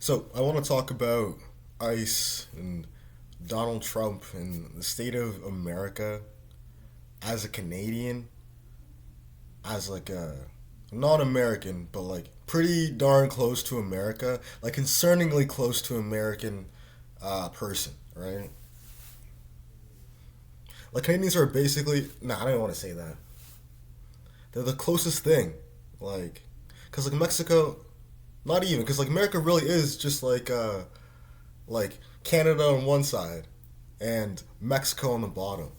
So I want to talk about ICE and Donald Trump and the state of America as a Canadian, as like a non-American, but like pretty darn close to America, like concerningly close to American person, right? Like Canadians are basically, nah, I don't want to say that. They're the closest thing, like, cause like Mexico, not even, cause like America really is just like Canada on one side and Mexico on the bottom,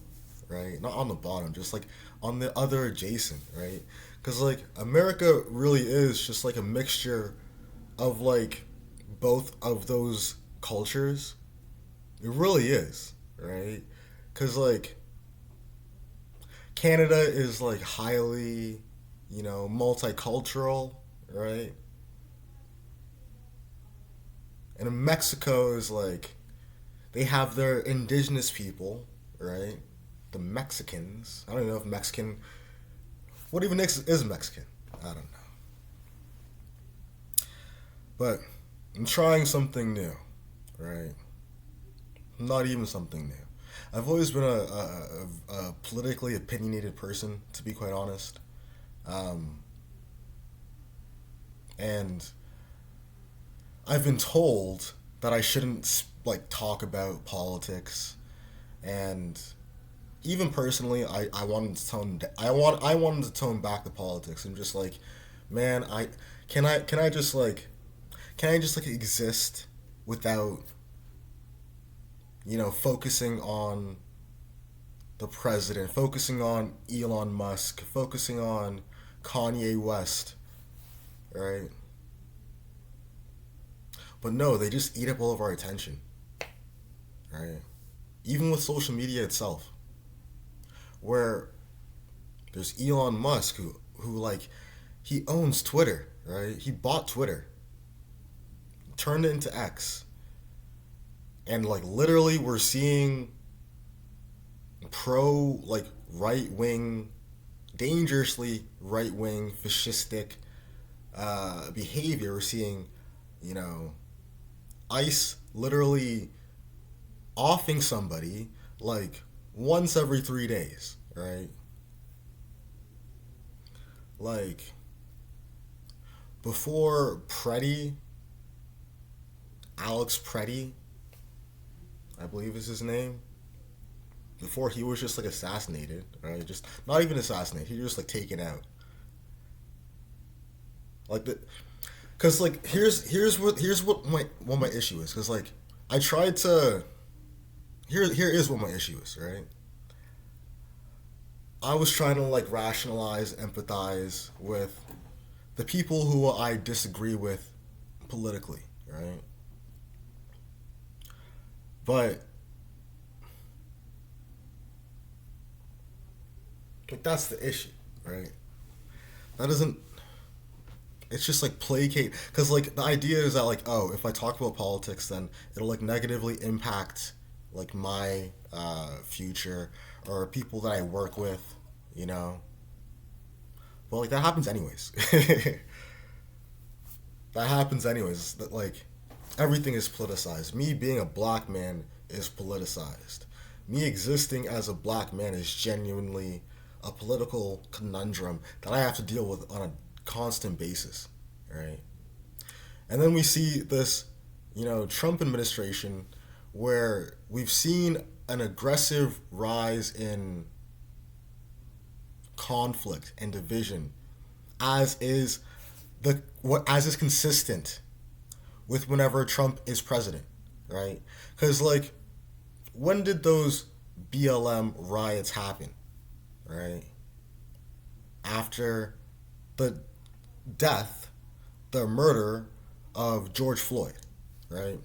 right? Not on the bottom, just like on the other adjacent, right? Because like America really is just like a mixture of like both of those cultures. It really is, right? Because like Canada is like highly, multicultural, right? And Mexico is like they have their indigenous people, right? The Mexicans. I don't even know if Mexican. What even is Mexican? I don't know. But I'm trying something new, right? Not even something new. I've always been a politically opinionated person, to be quite honest. Um, and I've been told that I shouldn't like talk about politics, and even personally, I wanted to I wanted to tone back the politics and just like, man, can I just like exist without focusing on the president, focusing on Elon Musk, focusing on Kanye West, right? But no, they just eat up all of our attention, right? Even with social media itself, where there's Elon Musk who like he owns Twitter, right? He bought Twitter, turned it into X, and like literally we're seeing pro like right wing, dangerously right wing fascistic behavior. We're seeing, you know, ICE literally offing somebody like once every 3 days, right? Like before Preddy, Alex Preddy, I believe is his name. Before he was just like assassinated, right? Just not even assassinated. He was just like taken out. Like the, cause like here's what my issue is. Cause like I tried to here is what my issue is, right? I was trying to like rationalize, empathize with the people who I disagree with politically, right? But like that's the issue, right? That doesn't. It's just like placate because like the idea is that like oh if I talk about politics then it'll like negatively impact like my future or people that I work with, you know. Well, like that happens anyways. That happens anyways. That like everything is politicized. Me being a black man is politicized. Me existing as a black man is genuinely a political conundrum that I have to deal with on a constant basis, right? And then we see this, Trump administration where we've seen an aggressive rise in conflict and division as is as is consistent with whenever Trump is president, right? Cuz like when did those BLM riots happen, right? After the death, the murder of George Floyd, right?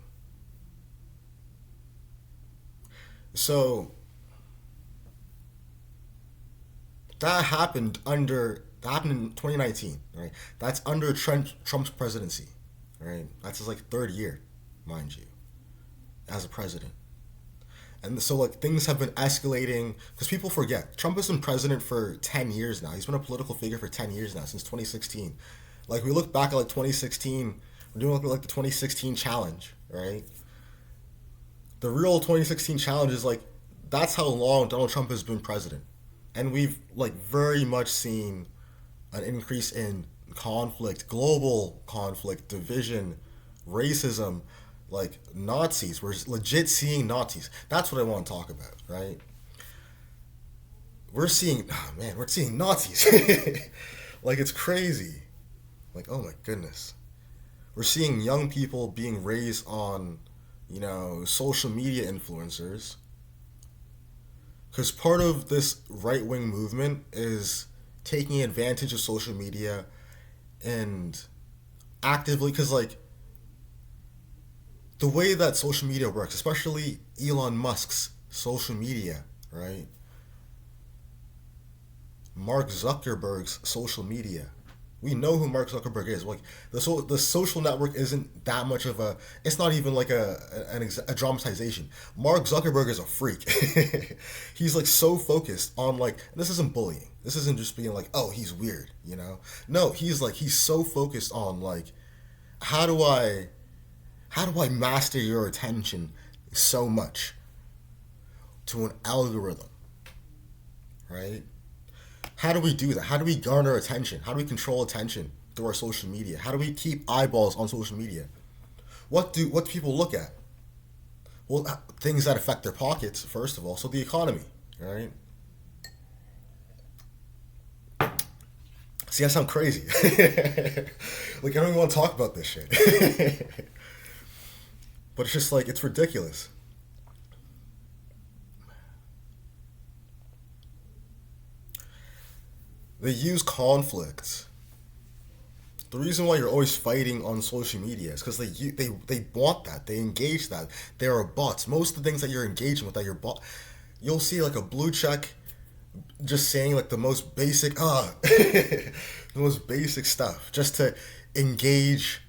So that happened in 2019, right? That's under Trump's presidency, right? That's his like third year, mind you, as a president. And so like things have been escalating because people forget Trump has been president for 10 years now. He's been a political figure for 10 years now since 2016. Like we look back at like 2016 We're doing like the 2016 challenge, right? The real 2016 challenge is like that's how long Donald Trump has been president, and we've like very much seen an increase in conflict, global conflict, division, racism, like Nazis. We're legit seeing Nazis. That's what I want to talk about, right? We're seeing, oh man, we're seeing Nazis. Like it's crazy. Like oh my goodness, we're seeing young people being raised on, social media influencers. Because part of this right wing movement is taking advantage of social media and actively, because like the way that social media works, especially Elon Musk's social media, right? Mark Zuckerberg's social media. We know who Mark Zuckerberg is. Like the social network isn't that much of a. It's not even like a dramatization. Mark Zuckerberg is a freak. He's like so focused on like this isn't bullying. This isn't just being like oh he's weird. No, he's so focused on like how do I how do I master your attention so much to an algorithm, right? How do we do that? How do we garner attention? How do we control attention through our social media? How do we keep eyeballs on social media? What do people look at? Well, things that affect their pockets first of all. So the economy, right? See, I sound crazy. Like I don't even want to talk about this shit. But it's just like it's ridiculous. They use conflict. The reason why you're always fighting on social media is because they want that. They engage that. There are bots. Most of the things that you're engaging with that you're bot, you'll see like a blue check just saying like the most basic the most basic stuff just to engage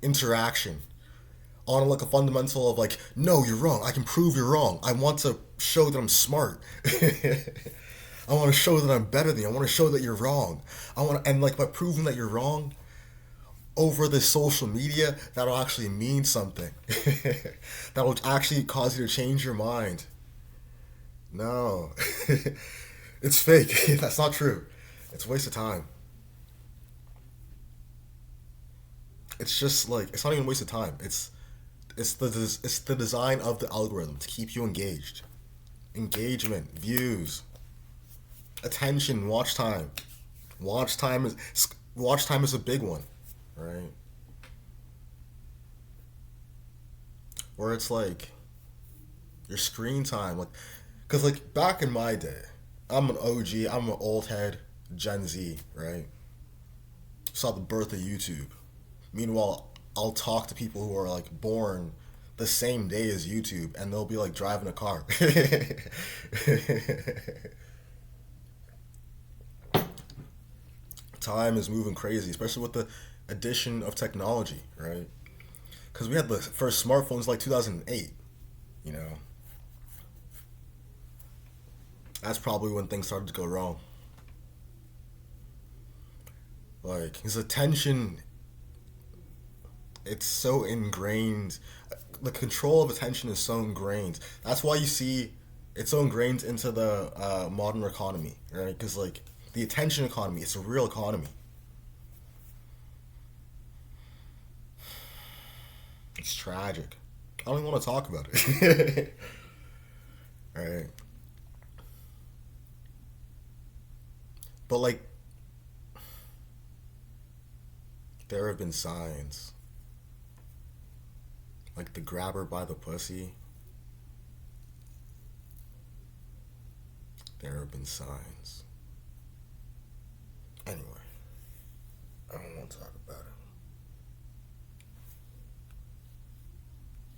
interaction on like a fundamental of like no you're wrong I can prove you're wrong I want to show that I'm smart. I want to show that I'm better than you. I want to show that you're wrong. And like by proving that you're wrong over the social media, that'll actually mean something. That will actually cause you to change your mind. No, it's fake. That's not true. It's a waste of time. It's just like it's not even a waste of time. It's the design of the algorithm to keep you engaged. Engagement, views, attention, watch time. Watch time is watch time is a big one, right? Where it's like your screen time, like, cause like back in my day, I'm an OG, I'm an old head, Gen Z, right? Saw the birth of YouTube. Meanwhile, I'll talk to people who are like born the same day as YouTube, and they'll be like driving a car. Time is moving crazy, especially with the addition of technology, right? Because we had the first smartphones like 2008. You know, that's probably when things started to go wrong. Like his attention, it's so ingrained. The control of attention is so ingrained. That's why you see it's so ingrained into the modern economy, right? Because like the attention economy, it's a real economy. It's tragic. I don't even want to talk about it. Right? But like, there have been signs, like the grabber by the pussy. There have been signs. Anyway, I don't want to talk about it.